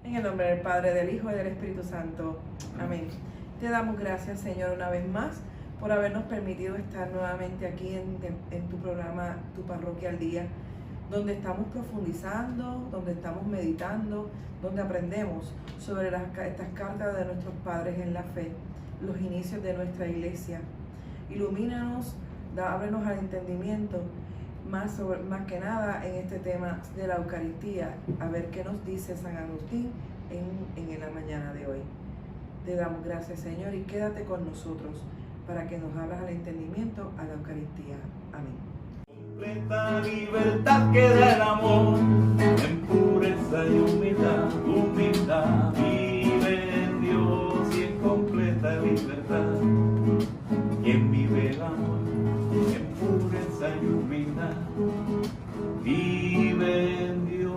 En el nombre del Padre, del Hijo y del Espíritu Santo. Amén. Te damos gracias, Señor, una vez más por habernos permitido estar nuevamente aquí en tu programa, Tu Parroquia al Día, donde estamos profundizando, donde estamos meditando, donde aprendemos sobre estas cartas de nuestros padres en la fe, los inicios de nuestra iglesia. Ilumínanos, ábrenos al entendimiento, más que nada en este tema de la Eucaristía, a ver qué nos dice San Agustín en la mañana de hoy. Te damos gracias, Señor, y quédate con nosotros para que nos abras al entendimiento a la Eucaristía. Amén. Completa libertad que da el amor, en pureza y humildad, humildad. Vive en Dios y en completa libertad. Quien vive el amor, en pureza y humildad, vive en Dios.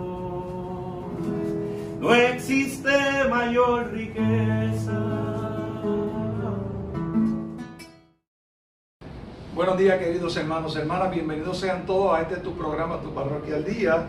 No existe mayor riqueza. Buenos días, queridos hermanos, hermanas, bienvenidos sean todos a tu programa, Tu Parroquia al Día.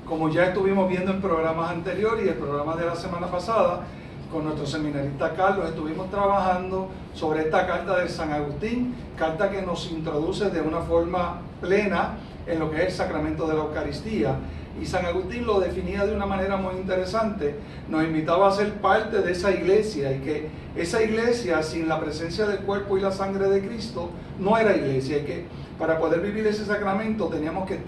Como ya estuvimos viendo en programas anteriores y el programa de la semana pasada, con nuestro seminarista Carlos estuvimos trabajando sobre esta carta de San Agustín, carta que nos introduce de una forma plena en lo que es el sacramento de la Eucaristía. Y San Agustín lo definía de una manera muy interesante, nos invitaba a ser parte de esa iglesia y que esa iglesia sin la presencia del cuerpo y la sangre de Cristo no era iglesia, y que para poder vivir ese sacramento teníamos que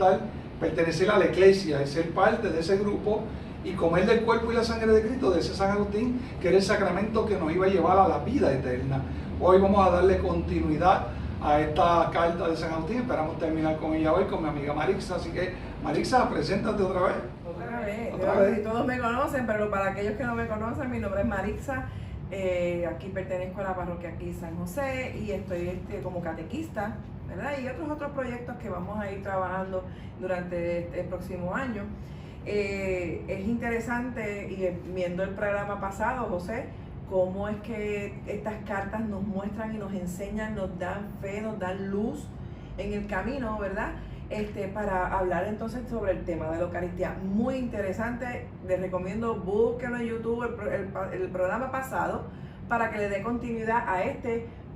pertenecer a la iglesia y ser parte de ese grupo y comer del cuerpo y la sangre de Cristo, de ese San Agustín, que era el sacramento que nos iba a llevar a la vida eterna. Hoy vamos a darle continuidad a esta carta de San Agustín, esperamos terminar con ella hoy con mi amiga Marixa, así que Marixa, preséntate otra vez. Otra vez. Todos me conocen, pero para aquellos que no me conocen, mi nombre es Marixa, aquí pertenezco a la parroquia aquí San José y estoy como catequista, ¿verdad? Y otros proyectos que vamos a ir trabajando durante el próximo año. Es interesante, y viendo el programa pasado, José, cómo es que estas cartas nos muestran y nos enseñan, nos dan fe, nos dan luz en el camino, ¿verdad? Para hablar entonces sobre el tema de la Eucaristía. Muy interesante, les recomiendo, búsquenlo en YouTube, el programa pasado, para que le dé continuidad a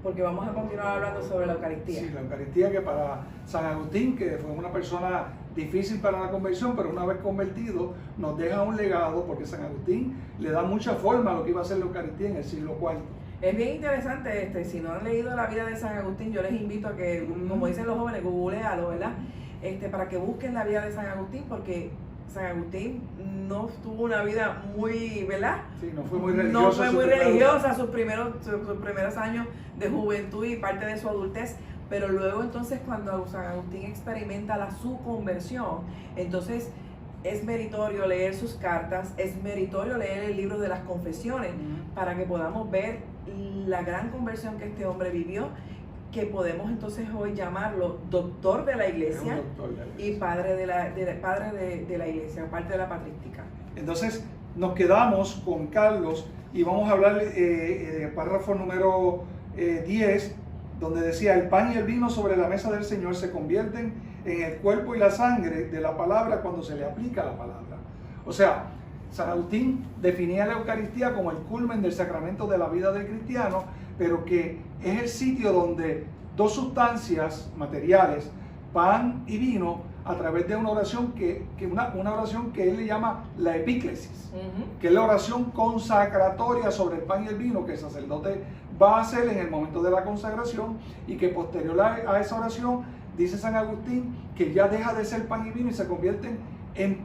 porque vamos a continuar hablando sobre la Eucaristía. Sí, la Eucaristía, que para San Agustín, que fue una persona difícil para la conversión, pero una vez convertido nos deja un legado, porque San Agustín le da mucha forma a lo que iba a ser la Eucaristía en el siglo IV. Es bien interesante, si no han leído la vida de San Agustín, yo les invito a que, como dicen los jóvenes, googlealo, ¿verdad? Para que busquen la vida de San Agustín, porque San Agustín no tuvo una vida muy, ¿verdad? Sí, no fue muy religiosa. No fue muy religiosa sus primeros años de juventud y parte de su adultez, pero luego entonces cuando San Agustín experimenta su conversión, entonces es meritorio leer sus cartas, es meritorio leer el libro de las confesiones, para que podamos ver la gran conversión que este hombre vivió, que podemos entonces hoy llamarlo doctor de la iglesia, y padre de la iglesia, parte de la patrística. Entonces nos quedamos con Carlos y vamos a hablar del párrafo número 10, donde decía: el pan y el vino sobre la mesa del Señor se convierten en el cuerpo y la sangre de la palabra cuando se le aplica la palabra. O sea, San Agustín definía la Eucaristía como el culmen del sacramento de la vida del cristiano, pero que es el sitio donde dos sustancias materiales, pan y vino, a través de una oración una oración que él le llama la epíclesis, que es la oración consacratoria sobre el pan y el vino que el sacerdote va a hacer en el momento de la consagración, y que posterior a esa oración, dice San Agustín, que ya deja de ser pan y vino y se convierten en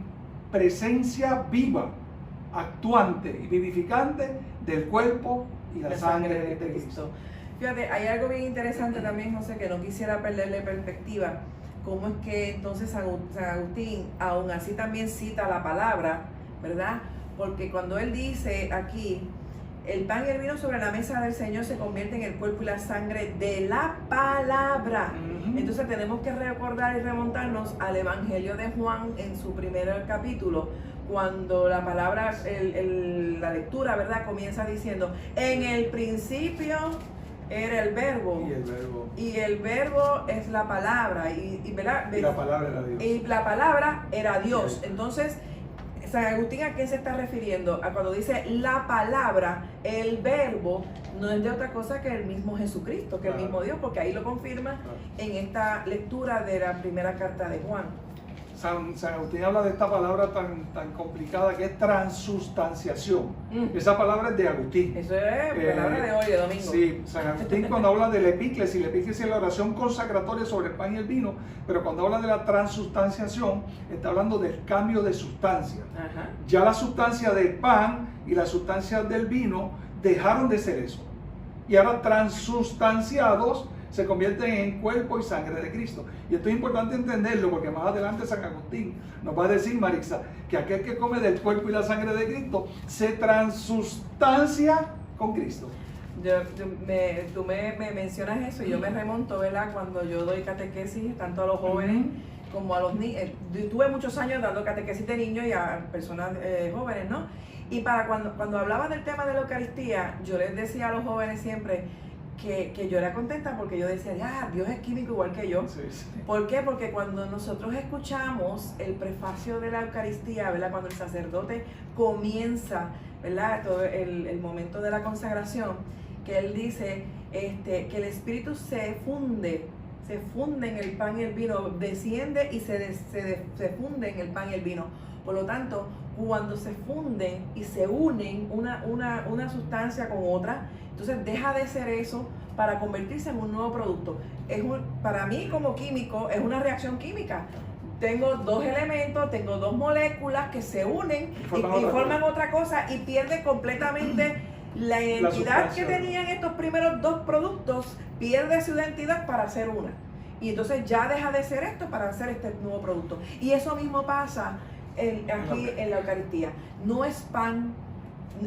presencia viva, actuante y vivificante del cuerpo y la sangre de Cristo. Fíjate, hay algo bien interesante también, José, que no quisiera perderle perspectiva. Cómo es que entonces San Agustín aún así también cita la palabra, ¿verdad? Porque cuando él dice aquí, el pan y el vino sobre la mesa del Señor se convierten en el cuerpo y la sangre de la palabra. Entonces tenemos que recordar y remontarnos al Evangelio de Juan en su primer capítulo, cuando la palabra, la lectura, ¿verdad? Comienza diciendo: en el principio era el verbo. Y el verbo es la palabra. ¿verdad? Y la palabra era Dios. Y la palabra era Dios. Entonces, San Agustín, ¿a qué se está refiriendo? A cuando dice la palabra, el verbo, no es de otra cosa que el mismo Jesucristo, que el mismo Dios, porque ahí lo confirma en esta lectura de la primera carta de Juan. San Agustín habla de esta palabra tan complicada que es transustanciación. Esa palabra es de Agustín. Eso es palabra de hoy, de domingo. Sí, San Agustín cuando habla de la epíclesis es la oración consacratoria sobre el pan y el vino, pero cuando habla de la transustanciación, está hablando del cambio de sustancia. Ajá. Ya la sustancia del pan y la sustancia del vino dejaron de ser eso. Y ahora transustanciados se convierten en cuerpo y sangre de Cristo. Y esto es importante entenderlo porque más adelante San Agustín nos va a decir, Marixa, que aquel que come del cuerpo y la sangre de Cristo se transustancia con Cristo. Tú me mencionas eso y yo me remonto, ¿verdad? Cuando yo doy catequesis, tanto a los jóvenes como a los niños. Tuve muchos años dando catequesis de niños y a personas jóvenes, ¿no? Y para cuando hablaba del tema de la Eucaristía, yo les decía a los jóvenes siempre que yo era contenta porque yo decía, ya, Dios es químico igual que yo. Sí, sí. ¿Por qué? Porque cuando nosotros escuchamos el prefacio de la Eucaristía, ¿verdad? Cuando el sacerdote comienza, ¿verdad? Todo el momento de la consagración, que él dice que el Espíritu se funde en el pan y el vino, desciende y se funde en el pan y el vino. Por lo tanto, cuando se funden y se unen una sustancia con otra, entonces deja de ser eso para convertirse en un nuevo producto. Para mí como químico es una reacción química. Tengo dos elementos, tengo dos moléculas que se unen y forman otra cosa y pierde completamente la identidad que tenían estos primeros dos productos, pierde su identidad para hacer una. Y entonces ya deja de ser esto para hacer este nuevo producto. Y eso mismo pasa aquí en la Eucaristía. No es pan,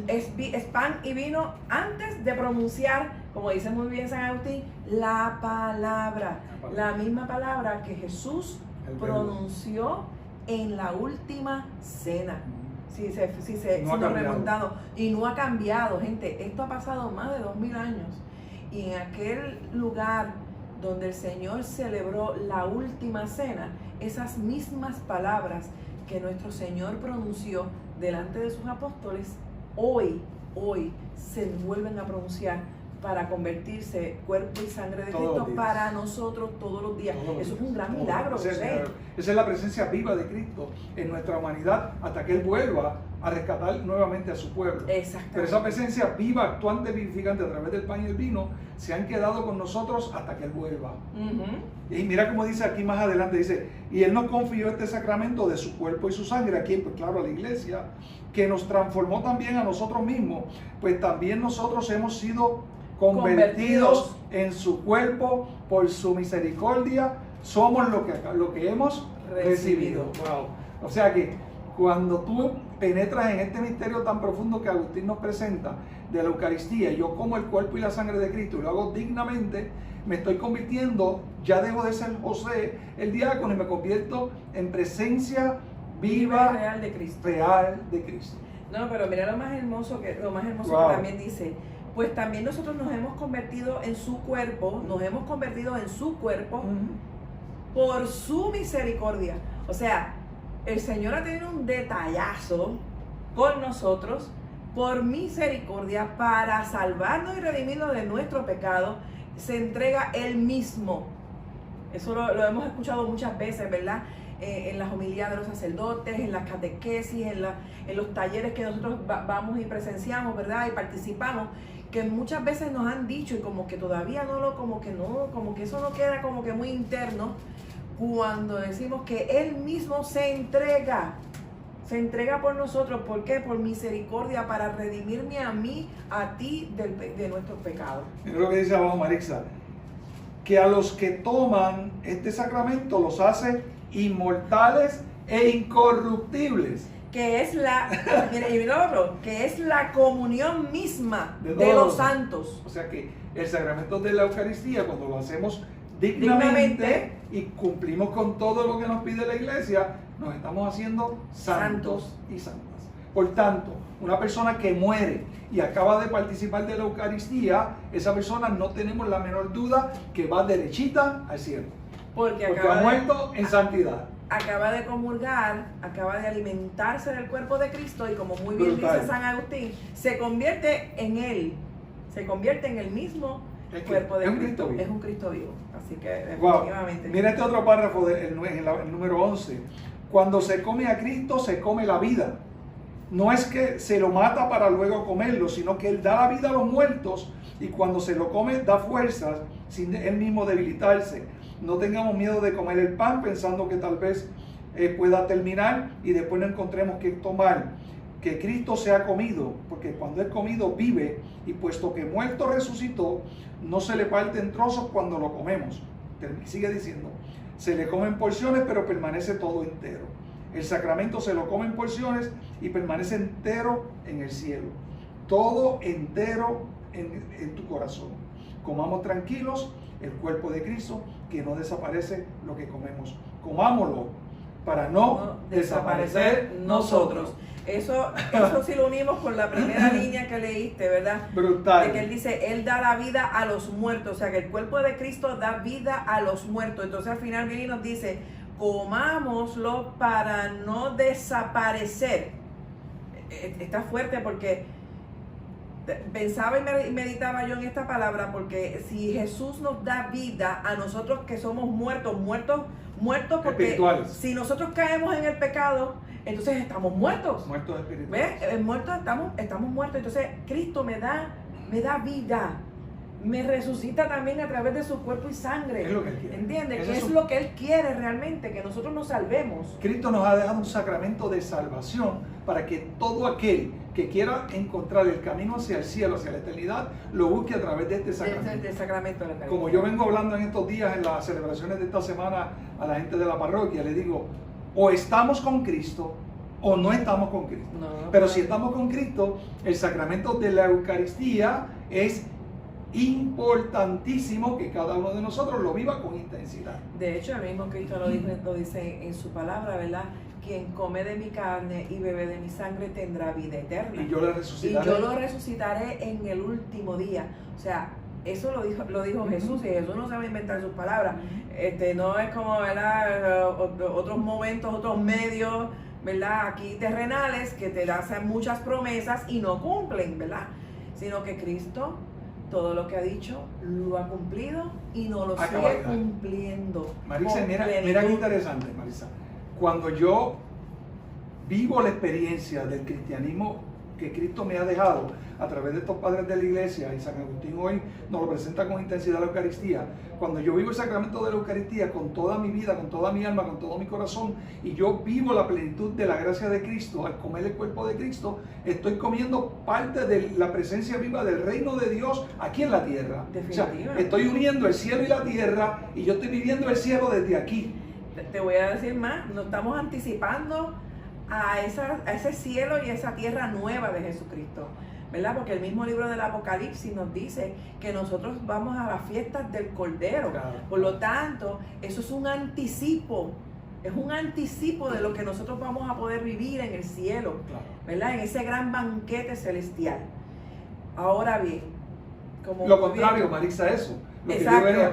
es pan y vino antes de pronunciar, como dice muy bien San Agustín, la palabra. La misma palabra que Jesús pronunció en la última cena. Si nos remontamos. Y no ha cambiado, gente. Esto ha pasado más de 2000 años. Y en aquel lugar donde el Señor celebró la última cena, esas mismas palabras que nuestro Señor pronunció delante de sus apóstoles, hoy se vuelven a pronunciar para convertirse cuerpo y sangre de Cristo para nosotros todos los días. Eso es un gran milagro. Esa es la presencia viva de Cristo en nuestra humanidad hasta que Él vuelva a rescatar nuevamente a su pueblo. Pero esa presencia viva, actuante, vivificante a través del pan y el vino se han quedado con nosotros hasta que Él vuelva. Y mira cómo dice aquí más adelante, dice, y Él nos confió este sacramento de su cuerpo y su sangre, aquí pues claro a la iglesia, que nos transformó también a nosotros mismos, pues también nosotros hemos sido convertidos en su cuerpo por su misericordia, somos lo que hemos recibido. Wow. O sea que cuando tú penetras en este misterio tan profundo que Agustín nos presenta de la Eucaristía, y yo como el cuerpo y la sangre de Cristo y lo hago dignamente, me estoy convirtiendo, ya dejo de ser José el diácono y me convierto en presencia viva, real de Cristo. No, pero mira lo más hermoso que también dice, pues también nosotros nos hemos convertido en su cuerpo, por su misericordia. O sea, el Señor ha tenido un detallazo con nosotros por misericordia para salvarnos y redimirnos de nuestro pecado. Se entrega Él mismo. Eso lo hemos escuchado muchas veces, ¿verdad? En las homilías de los sacerdotes, en las catequesis, en los talleres que nosotros vamos y presenciamos, ¿verdad? Y participamos, que muchas veces nos han dicho y como que todavía como que eso no queda como que muy interno, cuando decimos que Él mismo se entrega por nosotros. ¿Por qué? Por misericordia, para redimirme a mí, a ti, de nuestros pecados. Mira lo que dice abajo Marixa, que a los que toman este sacramento los hace inmortales e incorruptibles. Que es que es la comunión misma de los santos. O sea que el sacramento de la Eucaristía, cuando lo hacemos dignamente y cumplimos con todo lo que nos pide la iglesia, nos estamos haciendo santos y santas. Por tanto, una persona que muere y acaba de participar de la Eucaristía, esa persona no tenemos la menor duda que va derechita al cielo. Porque ha muerto en santidad. acaba de comulgar, acaba de alimentarse del cuerpo de Cristo y como muy bien Brutal. dice San Agustín, se convierte en Él, se convierte en el mismo cuerpo de es un Cristo. Cristo vivo. Es un Cristo vivo. Así que Wow. definitivamente. Mira este otro párrafo el número 11. Cuando se come a Cristo, se come la vida. No es que se lo mata para luego comerlo, sino que Él da la vida a los muertos y cuando se lo come da fuerzas sin Él mismo debilitarse. No tengamos miedo de comer el pan pensando que tal vez pueda terminar y después no encontremos que tomar. Que Cristo se ha comido, porque cuando es comido vive, y puesto que muerto resucitó, no se le parte en trozos cuando lo comemos. Sigue diciendo, se le come en porciones, pero permanece todo entero. El sacramento se lo come en porciones y permanece entero en el cielo. Todo entero en tu corazón. Comamos tranquilos el cuerpo de Cristo, que no desaparece lo que comemos. Comámoslo para no desaparecer nosotros. Eso sí lo unimos con la primera línea que leíste, ¿verdad? Brutal. De que Él dice, Él da la vida a los muertos, o sea que el cuerpo de Cristo da vida a los muertos. Entonces al final viene y nos dice, comámoslo para no desaparecer. Está fuerte porque pensaba y meditaba yo en esta palabra, porque si Jesús nos da vida a nosotros que somos muertos porque espirituales. Si nosotros caemos en el pecado, entonces estamos muertos. Muertos espirituales. ¿Ves? Muertos, estamos muertos. Entonces Cristo me da vida, me resucita también a través de su cuerpo y sangre. Es lo que Él quiere. ¿Entiendes? Que es lo que Él quiere realmente, que nosotros nos salvemos. Cristo nos ha dejado un sacramento de salvación para que todo aquel que quiera encontrar el camino hacia el cielo, hacia la eternidad, lo busque a través de este sacramento. Del sacramento de la Eucaristía. Como yo vengo hablando en estos días, en las celebraciones de esta semana, a la gente de la parroquia, le digo, o estamos con Cristo o no estamos con Cristo. No, pero si estamos con Cristo, el sacramento de la Eucaristía es importantísimo que cada uno de nosotros lo viva con intensidad. De hecho, el mismo Cristo lo dice en su palabra, ¿verdad? Quien come de mi carne y bebe de mi sangre tendrá vida eterna. Y yo lo resucitaré en el último día. O sea, eso lo dijo Jesús, y Jesús no se va a inventar sus palabras. No es como, ¿verdad? Otros momentos, otros medios, ¿verdad? Aquí terrenales que te hacen muchas promesas y no cumplen, ¿verdad? Sino que Cristo, todo lo que ha dicho, lo ha cumplido y no lo sigue cumpliendo. Marisa, mira qué interesante, Marisa. Cuando yo vivo la experiencia del cristianismo que Cristo me ha dejado a través de estos padres de la iglesia, y San Agustín hoy nos lo presenta con intensidad la Eucaristía, cuando yo vivo el sacramento de la Eucaristía con toda mi vida, con toda mi alma, con todo mi corazón, y yo vivo la plenitud de la gracia de Cristo al comer el cuerpo de Cristo, estoy comiendo parte de la presencia viva del reino de Dios aquí en la tierra. O sea, estoy uniendo el cielo y la tierra, y yo estoy viviendo el cielo desde aquí. Te voy a decir más, nos estamos anticipando a ese cielo y esa tierra nueva de Jesucristo, ¿verdad? Porque el mismo libro del Apocalipsis nos dice que nosotros vamos a las fiestas del Cordero. Claro. Por lo tanto, eso es un anticipo de lo que nosotros vamos a poder vivir en el cielo, Claro. ¿verdad? En ese gran banquete celestial. Ahora bien, como Lo contrario, Marisa, eso. Lo que exacto, yo veo,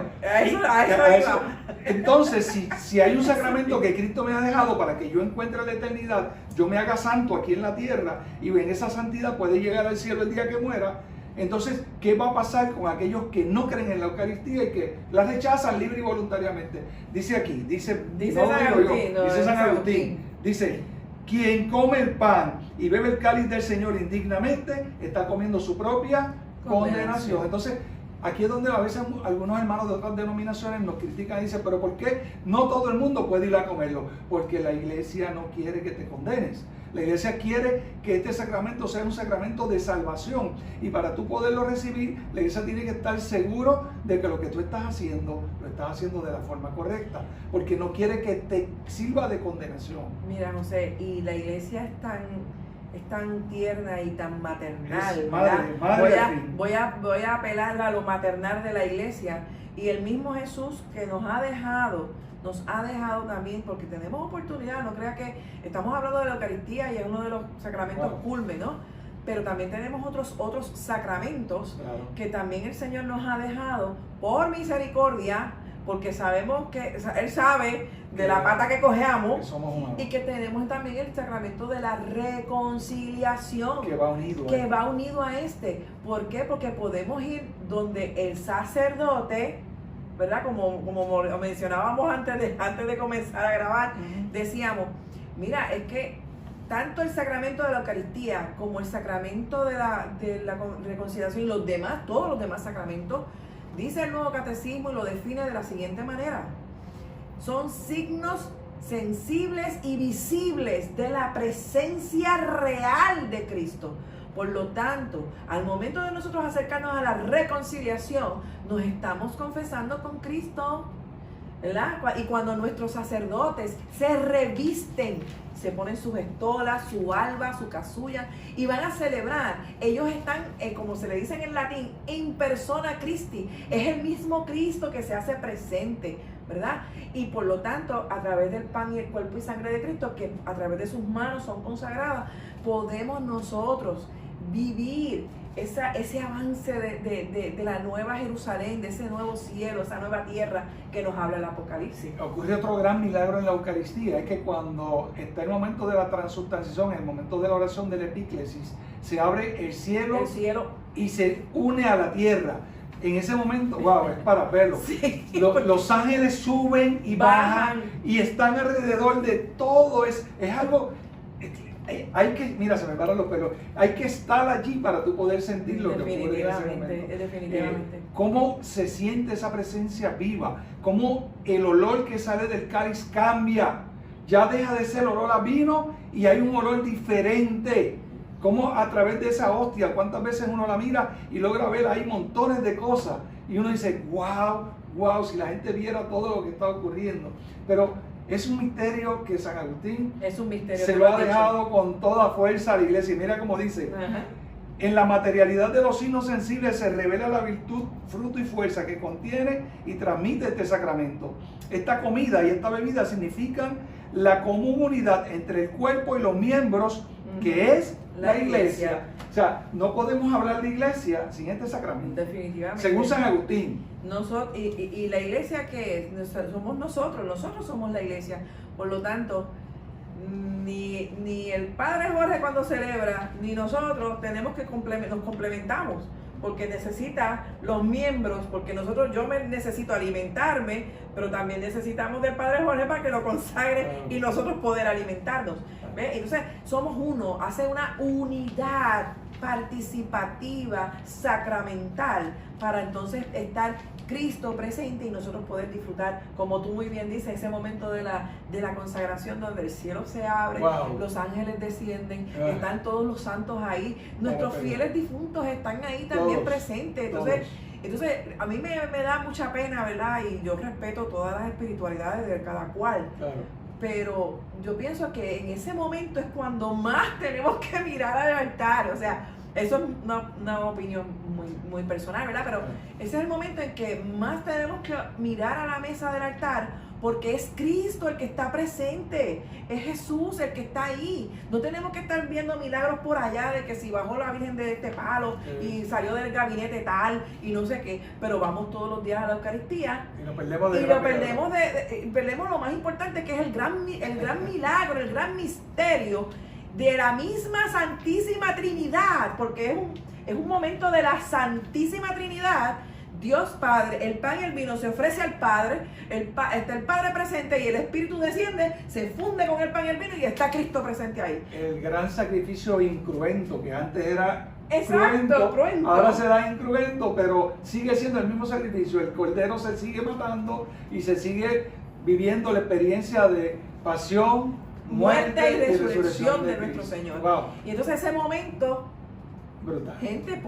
a eso. Entonces, si hay un sacramento que Cristo me ha dejado para que yo encuentre la eternidad, yo me haga santo aquí en la tierra y en esa santidad puede llegar al cielo el día que muera, entonces, ¿qué va a pasar con aquellos que no creen en la Eucaristía y que la rechazan libre y voluntariamente? Dice aquí, dice San Agustín, dice, quien come el pan y bebe el cáliz del Señor indignamente, está comiendo su propia condenación. Entonces, aquí es donde a veces algunos hermanos de otras denominaciones nos critican y dicen, pero ¿por qué no todo el mundo puede ir a comerlo? Porque la iglesia no quiere que te condenes. La iglesia quiere que este sacramento sea un sacramento de salvación. Y para tú poderlo recibir, la iglesia tiene que estar seguro de que lo que tú estás haciendo, lo estás haciendo de la forma correcta. Porque no quiere que te sirva de condenación. Mira, José, y la iglesia es tan tierna y tan maternal, Es ¿verdad? madre Voy a apelar a lo maternal de la iglesia, y el mismo Jesús que nos ha dejado también, porque tenemos oportunidad. No crea que estamos hablando de la Eucaristía y es uno de los sacramentos culme, ¿no? Pero también tenemos otros sacramentos que también el Señor nos ha dejado por misericordia porque sabemos que, o sea, Él sabe de la pata que cojeamos Que somos humanos. y que tenemos también el sacramento de la reconciliación. Que va unido. Que va unido a este. ¿Por qué? Porque podemos ir donde el sacerdote, ¿verdad? Como mencionábamos antes de comenzar a grabar, decíamos, mira, es que tanto el sacramento de la Eucaristía como el sacramento de la reconciliación y los demás, todos los demás sacramentos, dice el Nuevo Catecismo y lo define de la siguiente manera: son signos sensibles y visibles de la presencia real de Cristo. Por lo tanto, al momento de nosotros acercarnos a la reconciliación, nos estamos confesando con Cristo, ¿verdad? Y cuando nuestros sacerdotes se revisten, se ponen sus estolas, su alba, su casulla y van a celebrar, ellos están, como se le dice en el latín, in persona Christi. Es el mismo Cristo que se hace presente, ¿verdad? Y por lo tanto, a través del pan y el cuerpo y sangre de Cristo, que a través de sus manos son consagradas, podemos nosotros vivir ese avance de la nueva Jerusalén, de ese nuevo cielo, esa nueva tierra que nos habla el Apocalipsis. Ocurre otro gran milagro en la Eucaristía, es que cuando está el momento de la transubstanciación, el momento de la oración del epíclesis, se abre el cielo y se une a la tierra. En ese momento, wow, es para verlo. Sí. Los ángeles suben y bajan y están alrededor de todo. Es algo, hay que, mira, se me paran los pelos, hay que estar allí para tú poder sentir lo que ocurre en ese momento. Definitivamente. Cómo se siente esa presencia viva, cómo el olor que sale del cáliz cambia, ya deja de ser olor a vino y hay un olor diferente. Cómo a través de esa hostia, cuántas veces uno la mira y logra ver ahí montones de cosas y uno dice, wow, si la gente viera todo lo que está ocurriendo. Pero es un misterio que San Agustín se lo ha dejado con toda fuerza a la iglesia. Y mira cómo dice, en la materialidad de los signos sensibles se revela la virtud, fruto y fuerza que contiene y transmite este sacramento. Esta comida y esta bebida significan la común unidad entre el cuerpo y los miembros, que es la iglesia. O sea, no podemos hablar de iglesia sin este sacramento. Definitivamente. Según San Agustín. Y la iglesia, ¿qué es? Somos nosotros somos la iglesia. Por lo tanto, ni el Padre Jorge cuando celebra, ni nosotros tenemos que nos complementamos, porque necesita los miembros, porque yo necesito alimentarme, pero también necesitamos del Padre Jorge para que lo consagre y nosotros poder alimentarnos. ¿Ve? Entonces somos uno, hace una unidad participativa, sacramental, para entonces estar Cristo presente y nosotros poder disfrutar, como tú muy bien dices, ese momento de la consagración donde el cielo se abre, los ángeles descienden, están todos los santos ahí, nuestros fieles difuntos están ahí también presentes. Entonces a mí me da mucha pena, ¿verdad? Y yo respeto todas las espiritualidades de cada cual. Pero yo pienso que en ese momento es cuando más tenemos que mirar al altar. O sea, eso es una opinión muy personal, ¿verdad? Pero ese es el momento en que más tenemos que mirar a la mesa del altar, porque es Cristo el que está presente, es Jesús el que está ahí. No tenemos que estar viendo milagros por allá de que si bajó la Virgen de este palo y salió del gabinete tal y no sé qué, pero vamos todos los días a la Eucaristía y nos perdemos perdemos lo más importante, que es el gran milagro, el gran misterio de la misma Santísima Trinidad, porque es un momento de la Santísima Trinidad. Dios Padre, el pan y el vino se ofrece al Padre, está el Padre presente y el Espíritu desciende, se funde con el pan y el vino y está Cristo presente ahí. El gran sacrificio incruento, que antes era cruento, ahora se da incruento, pero sigue siendo el mismo sacrificio. El cordero se sigue matando y se sigue viviendo la experiencia de pasión, muerte y resurrección de nuestro Señor. Y entonces ese momento, brutal. Gente,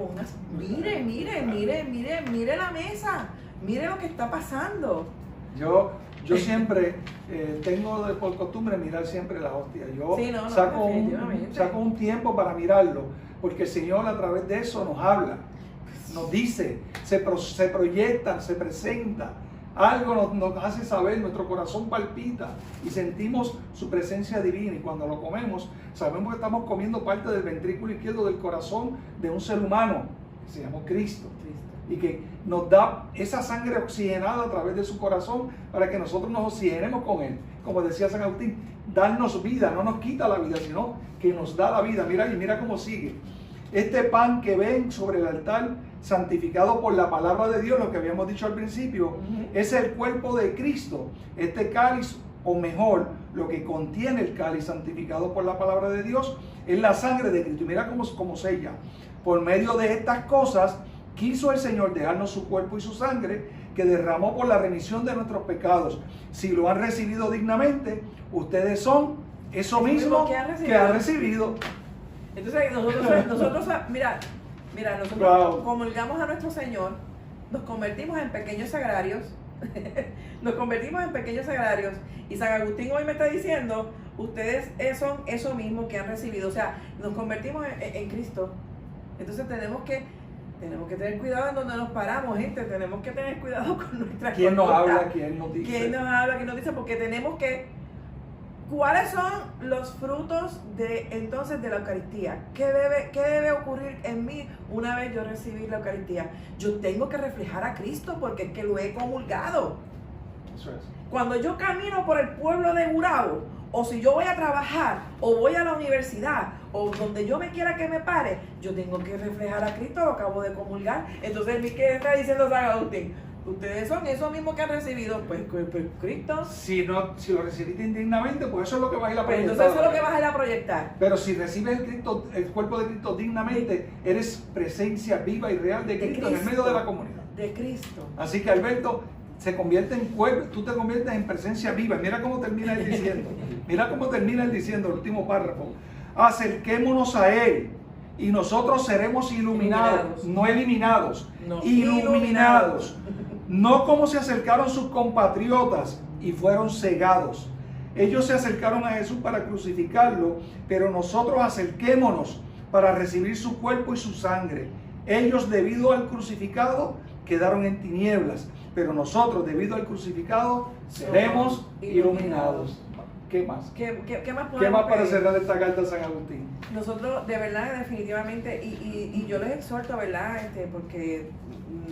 mire la mesa, mire lo que está pasando. Yo siempre tengo por costumbre mirar siempre la hostia. Yo saco un tiempo para mirarlo, porque el Señor a través de eso nos habla, nos dice, se proyecta, se presenta. Algo nos hace saber, nuestro corazón palpita y sentimos su presencia divina, y cuando lo comemos sabemos que estamos comiendo parte del ventrículo izquierdo del corazón de un ser humano. que se llamó Cristo, y que nos da esa sangre oxigenada a través de su corazón para que nosotros nos oxigenemos con Él. Como decía San Agustín, darnos vida, no nos quita la vida, sino que nos da la vida. Mira, y mira cómo sigue. Este pan que ven sobre el altar, santificado por la palabra de Dios, lo que habíamos dicho al principio, es el cuerpo de Cristo. Este cáliz, o mejor, lo que contiene el cáliz santificado por la palabra de Dios, es la sangre de Cristo. Y mira cómo sella. Por medio de estas cosas, quiso el Señor dejarnos su cuerpo y su sangre, que derramó por la remisión de nuestros pecados. Si lo han recibido dignamente, ustedes son eso mismo que han recibido. Entonces nosotros mira, nosotros Wow. comulgamos a nuestro Señor, nos convertimos en pequeños sagrarios, y San Agustín hoy me está diciendo, ustedes son eso mismo que han recibido, o sea, nos convertimos en Cristo. Entonces tenemos que tener cuidado en donde nos paramos, gente. Tenemos que tener cuidado con nuestra ¿Quién nos conducta. habla? ¿Quién nos dice? ¿Quién nos habla? ¿Quién nos dice? Porque tenemos que... ¿Cuáles son los frutos de la Eucaristía? ¿Qué debe ocurrir en mí una vez yo recibí la Eucaristía? Yo tengo que reflejar a Cristo porque es que lo he comulgado. Eso es. Cuando yo camino por el pueblo de Gurabo, o si yo voy a trabajar, o voy a la universidad, o donde yo me quiera que me pare, yo tengo que reflejar a Cristo, lo acabo de comulgar. Entonces, ¿qué está diciendo San Agustín? Ustedes son eso mismo que han recibido, pues Cristo. Si lo recibiste indignamente, pues eso es lo que vas a ir a Pues proyectar. entonces eso es lo que vas a ir a proyectar. Pero si recibes el cuerpo de Cristo dignamente, eres presencia viva y real de Cristo en el medio de la comunidad. De Cristo. Así que Alberto se convierte en cuerpo, tú te conviertes en presencia viva. Mira cómo termina él diciendo. Mira cómo termina él diciendo el último párrafo. Acerquémonos a Él y nosotros seremos iluminados. No eliminados, No, iluminados. No como se acercaron sus compatriotas y fueron cegados. Ellos se acercaron a Jesús para crucificarlo, pero nosotros acerquémonos para recibir su cuerpo y su sangre. Ellos, debido al crucificado, quedaron en tinieblas, pero nosotros, debido al crucificado, seremos iluminados. ¿Qué más? ¿Qué más podemos ¿Qué más para pedir? cerrar esta carta a San Agustín? Nosotros, de verdad, definitivamente, y yo les exhorto, ¿verdad? Porque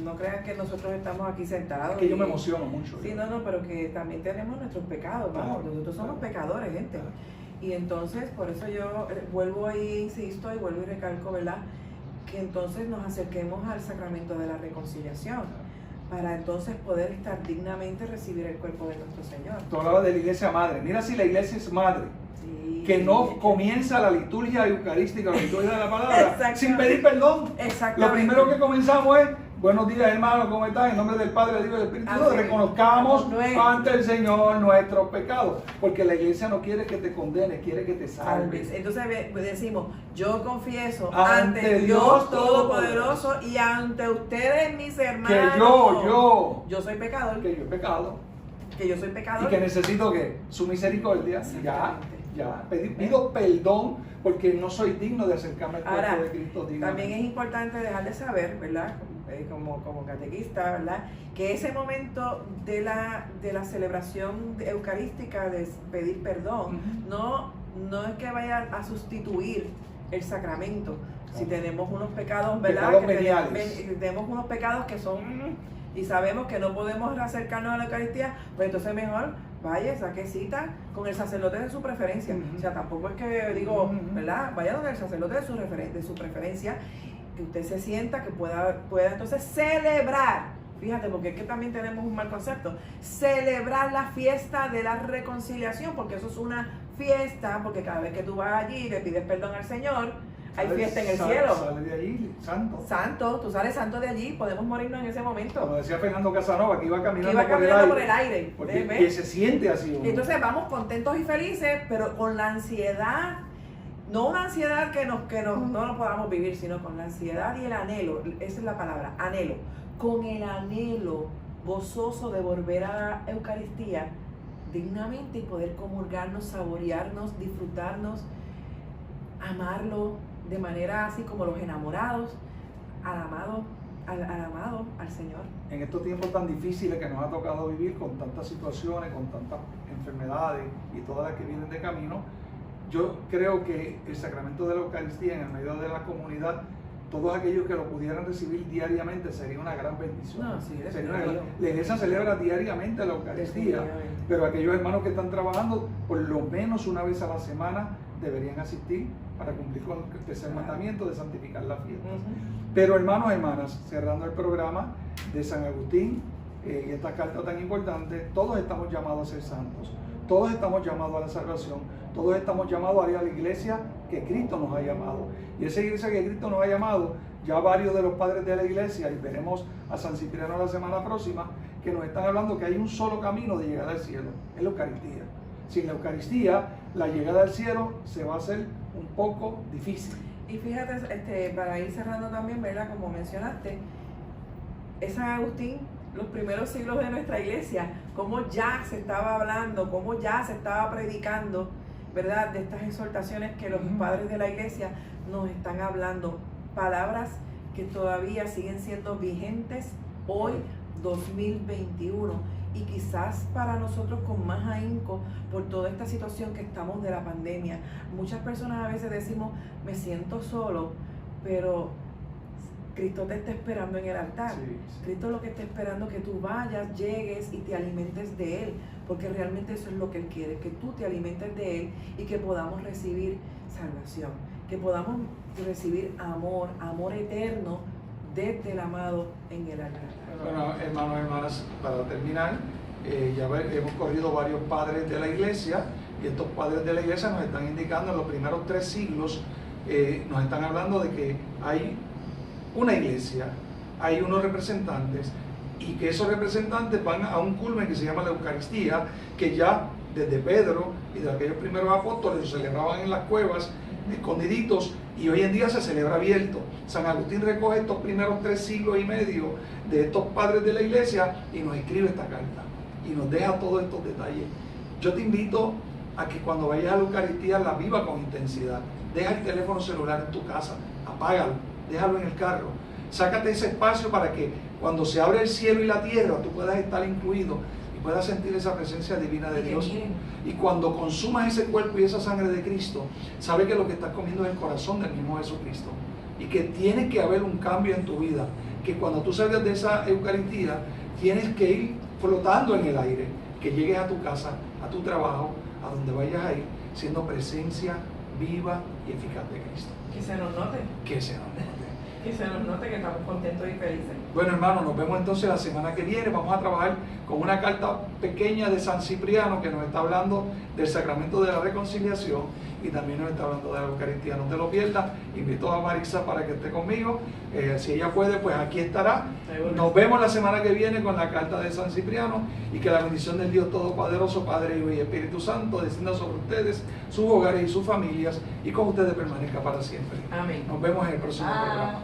no crean que nosotros estamos aquí sentados. Es que yo me emociono mucho. Sí, no, pero que también tenemos nuestros pecados, vamos. Claro, Nosotros somos claro, pecadores, gente. claro. Y entonces, por eso yo vuelvo ahí, insisto, y vuelvo y recalco, ¿verdad? Que entonces nos acerquemos al sacramento de la reconciliación, para entonces poder estar dignamente recibir el cuerpo de nuestro Señor. Tú hablabas de la iglesia madre. Mira si la iglesia es madre. Sí. Que no comienza la liturgia eucarística, la liturgia de la palabra, sin pedir perdón. Exactamente. Lo primero que comenzamos es: buenos días, hermanos, ¿cómo están? En nombre del Padre, del Hijo y del Espíritu Santo, reconozcamos ante el Señor nuestros pecados. Porque la iglesia no quiere que te condenes, quiere que te salves. Entonces decimos, yo confieso Ante ante Dios Todopoderoso y ante ustedes, mis hermanos, Que yo soy pecador, que yo he pecado. que yo soy pecador. Y que necesito que su misericordia. Ya, pido perdón porque no soy digno de acercarme al cuerpo Ahora, de Cristo. también es importante dejar de saber, ¿verdad? Como catequista, ¿verdad? Que ese momento de la celebración eucarística de pedir perdón, no es que vaya a sustituir el sacramento. Si tenemos unos pecados, ¿verdad? Tenemos unos pecados que son, y sabemos que no podemos acercarnos a la Eucaristía, pues entonces mejor vaya, saque cita con el sacerdote de su preferencia. O sea, tampoco es que digo, ¿verdad? Vaya donde el sacerdote de su preferencia, que usted se sienta, que pueda entonces celebrar. Fíjate, porque es que también tenemos un mal concepto. Celebrar la fiesta de la reconciliación, porque eso es una fiesta, porque cada vez que tú vas allí y le pides perdón al Señor, hay fiesta en el cielo. Sale de allí, santo. Santo, tú sales santo de allí, podemos morirnos en ese momento. Como decía Fernando Casanova, que iba caminando, por el aire. Porque que se siente así. Entonces vamos contentos y felices, pero con la ansiedad, no una ansiedad que no lo podamos vivir, sino con la ansiedad y el anhelo, esa es la palabra, anhelo. Con el anhelo gozoso de volver a la Eucaristía dignamente y poder comulgarnos, saborearnos, disfrutarnos, amarlo de manera así como los enamorados, al amado, al Señor. En estos tiempos tan difíciles que nos ha tocado vivir, con tantas situaciones, con tantas enfermedades y todas las que vienen de camino, yo creo que el sacramento de la Eucaristía en el medio de la comunidad todos aquellos que lo pudieran recibir diariamente sería una gran bendición. No, sí, Sería una gran- la iglesia celebra diariamente la Eucaristía, pero aquellos hermanos que están trabajando, por lo menos una vez a la semana deberían asistir para cumplir con el tercer mandamiento de santificar la fiesta. Pero hermanos, hermanas, cerrando el programa de San Agustín y esta carta tan importante, todos estamos llamados a ser santos, todos estamos llamados a la salvación, todos estamos llamados a ir a la iglesia que Cristo nos ha llamado. Y esa iglesia que Cristo nos ha llamado, ya varios de los padres de la iglesia, y veremos a San Cipriano la semana próxima, que nos están hablando que hay un solo camino de llegar al cielo, es la Eucaristía. Sin la Eucaristía, la llegada al cielo se va a hacer un poco difícil. Y fíjate, para ir cerrando también, ¿verdad? Como mencionaste, es San Agustín, los primeros siglos de nuestra iglesia, cómo ya se estaba hablando, cómo ya se estaba predicando, ¿verdad? De estas exhortaciones que los padres de la iglesia nos están hablando, palabras que todavía siguen siendo vigentes hoy, 2021, y quizás para nosotros con más ahínco por toda esta situación que estamos de la pandemia. Muchas personas a veces decimos, me siento solo, pero Cristo te está esperando en el altar. Sí. Cristo lo que está esperando es que tú vayas, llegues y te alimentes de Él, porque realmente eso es lo que Él quiere, que tú te alimentes de Él y que podamos recibir salvación, que podamos recibir amor, amor eterno desde el amado en el altar. Bueno, hermanos y hermanas, para terminar, hemos corrido varios padres de la iglesia, y estos padres de la iglesia nos están indicando en los primeros 3 siglos, nos están hablando de que hay una iglesia, hay unos representantes, y que esos representantes van a un culmen que se llama la Eucaristía, que ya desde Pedro y de aquellos primeros apóstoles se celebraban en las cuevas, escondiditos, y hoy en día se celebra abierto. San Agustín recoge estos primeros 3 siglos y medio de estos padres de la iglesia y nos escribe esta carta y nos deja todos estos detalles. Yo te invito a que cuando vayas a la Eucaristía la viva con intensidad. Deja el teléfono celular en tu casa, apágalo, déjalo en el carro, sácate ese espacio para que cuando se abre el cielo y la tierra tú puedas estar incluido y puedas sentir esa presencia divina de Dios. Y cuando consumas ese cuerpo y esa sangre de Cristo, sabes que lo que estás comiendo es el corazón del mismo Jesucristo, y que tiene que haber un cambio en tu vida, que cuando tú salgas de esa Eucaristía tienes que ir flotando en el aire, que llegues a tu casa, a tu trabajo, a donde vayas a ir, siendo presencia viva y eficaz de Cristo. Que se nos note. Que se nos note. Que se nos note que estamos contentos y felices. Bueno, hermanos, nos vemos entonces la semana que viene. Vamos a trabajar con una carta pequeña de San Cipriano que nos está hablando del sacramento de la reconciliación y también nos está hablando de la Eucaristía. No te lo pierdas. Invito a Marisa para que esté conmigo. Si ella puede, pues aquí estará. Nos vemos la semana que viene con la carta de San Cipriano, y que la bendición del Dios Todopoderoso, Padre, Hijo y Espíritu Santo, descienda sobre ustedes, sus hogares y sus familias, y con ustedes permanezca para siempre. Amén. Nos vemos en el próximo programa.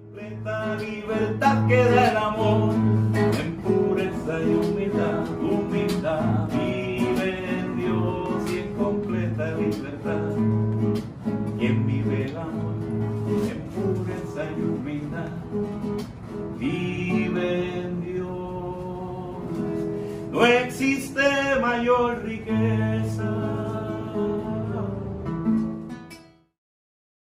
Completa libertad que da el amor, en pureza y humildad, humildad. Vive en Dios y en completa libertad. Quien vive el amor, en pureza y humildad, vive en Dios. No existe mayor riqueza